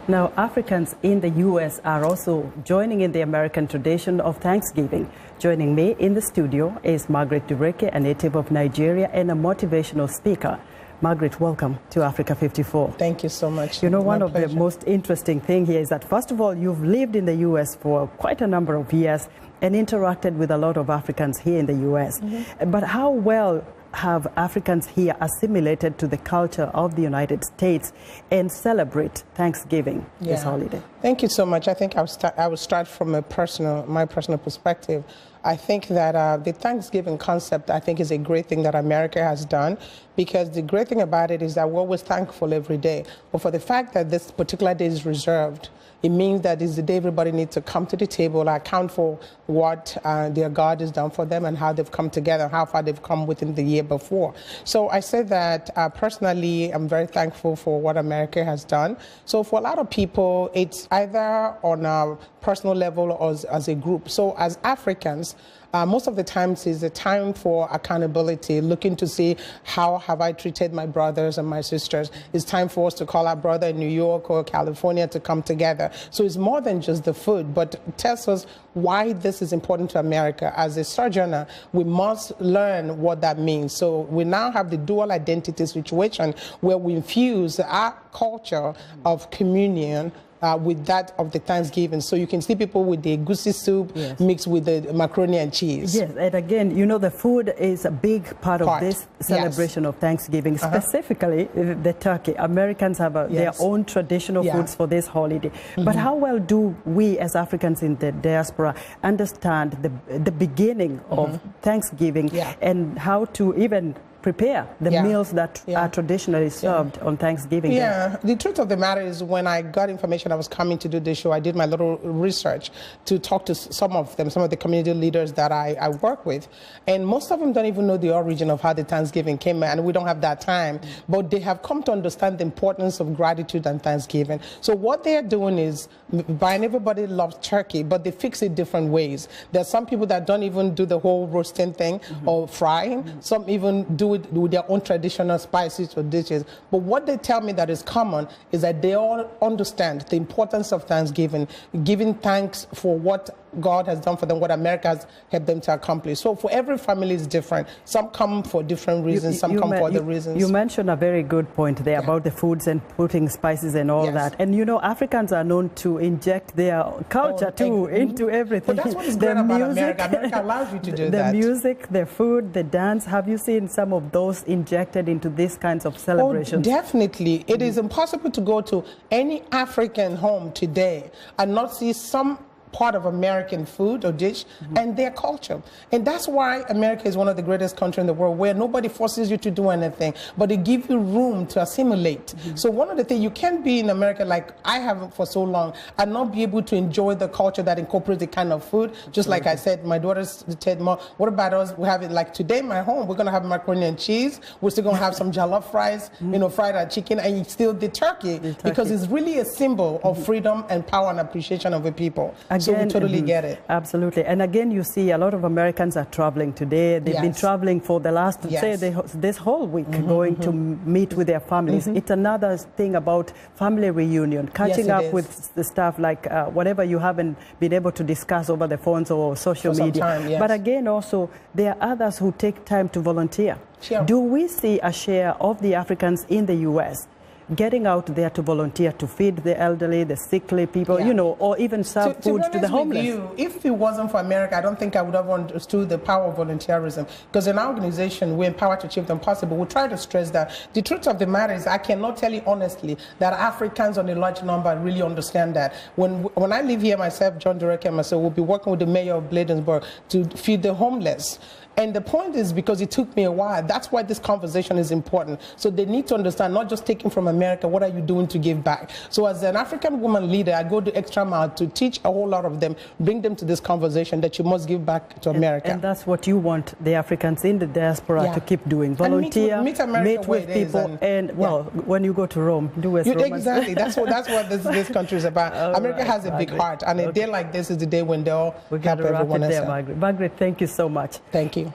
Now, Africans in the U.S. are also joining in the American tradition of Thanksgiving. Joining me in the studio is Margaret Dureke, a native of Nigeria and a motivational speaker. Margaret, welcome to Africa 54. Thank you so much. You know, one of the most interesting things here is that, first of all, you've lived in the U.S. for quite a number of years and interacted with a lot of Africans here in the U.S. But how well have Africans here assimilated to the culture of the United States and celebrate Thanksgiving this holiday? Thank you so much. I think I will start from my personal perspective. I think that the Thanksgiving concept, I think, is a great thing that America has done, because the great thing about it is that we're always thankful every day. But for the fact that this particular day is reserved, it means that it's the day everybody needs to come to the table, account for what their God has done for them and how they've come together, how far they've come within the year before. So I say that personally, I'm very thankful for what America has done. So for a lot of people, it's either on a personal level or as a group. So as Africans, most of the times is a time for accountability, looking to see how have I treated my brothers and my sisters. It's time for us to call our brother in New York or California to come together. So it's more than just the food, but it tells us why this is important to America. As a sojourner, we must learn what that means. So we now have the dual identity situation where we infuse our culture of communion with that of the Thanksgiving. So you can see people with the goosey soup mixed with the macaroni and cheese. Yes, and again, you know, the food is a big part of this celebration of Thanksgiving, specifically the turkey. Americans have their own traditional foods for this holiday. But how well do we as Africans in the diaspora understand the beginning of Thanksgiving and how to even prepare the meals that are traditionally served on Thanksgiving Day? The truth of the matter is, when I got information I was coming to do this show, I did my little research to talk to some of the community leaders that I work with. And most of them don't even know the origin of how the Thanksgiving came, and we don't have that time. But they have come to understand the importance of gratitude and Thanksgiving. So what they are doing is buying, everybody loves turkey, but they fix it different ways. There's some people that don't even do the whole roasting thing or frying. Some even do it with their own traditional spices or dishes. But what they tell me that is common is that they all understand the importance of Thanksgiving, giving thanks for what God has done for them, what America has helped them to accomplish. So for every family is different. Some come for different reasons, some come for other reasons. You mentioned a very good point there about the foods and putting spices and all that. And you know, Africans are known to inject their culture too into everything. But that's what is great about America. America allows you to do that. The music, the food, the dance. Have you seen some of those injected into these kinds of celebrations? Oh, definitely. It is impossible to go to any African home today and not see some part of American food or dish and their culture. And that's why America is one of the greatest countries in the world, where nobody forces you to do anything, but they give you room to assimilate. So one of the things, you can't be in America like I have for so long and not be able to enjoy the culture that incorporates the kind of food. Just like I said, my daughters said, Mom, what about us? We have it like today in my home, we're going to have macaroni and cheese. We're still going to have some jollof fries, you know, fried chicken, and still the turkey, because it's really a symbol of freedom and power and appreciation of the people. So we totally get it. Absolutely. And again, you see a lot of Americans are traveling today. They've been traveling for the last, say, this whole week, going to meet with their families. It's another thing about family reunion, catching up with the stuff like whatever you haven't been able to discuss over the phones or social media. But again, also, there are others who take time to volunteer. Do we see a share of the Africans in the U.S. getting out there to volunteer to feed the elderly, the sickly people, you know, or even serve food to the homeless? If it wasn't for America, I don't think I would have understood the power of volunteerism. Because in our organization, we empower to achieve the impossible. We try to stress that. The truth of the matter is, I cannot tell you honestly that Africans on a large number really understand that. When I live here myself, John Dureke and myself, we'll be working with the mayor of Bladensburg to feed the homeless. And the point is, because it took me a while, that's why this conversation is important. So they need to understand, not just taking from America, what are you doing to give back? So as an African woman leader, I go the extra mile to teach a whole lot of them, bring them to this conversation that you must give back to America. And that's what you want the Africans in the diaspora to keep doing. Volunteer, meet with people, and well, when you go to Rome, do as Romans. Exactly. That's what this country is about. America has a big heart, and a day like this is the day when they'll help everyone else. Margaret, thank you so much. Thank you.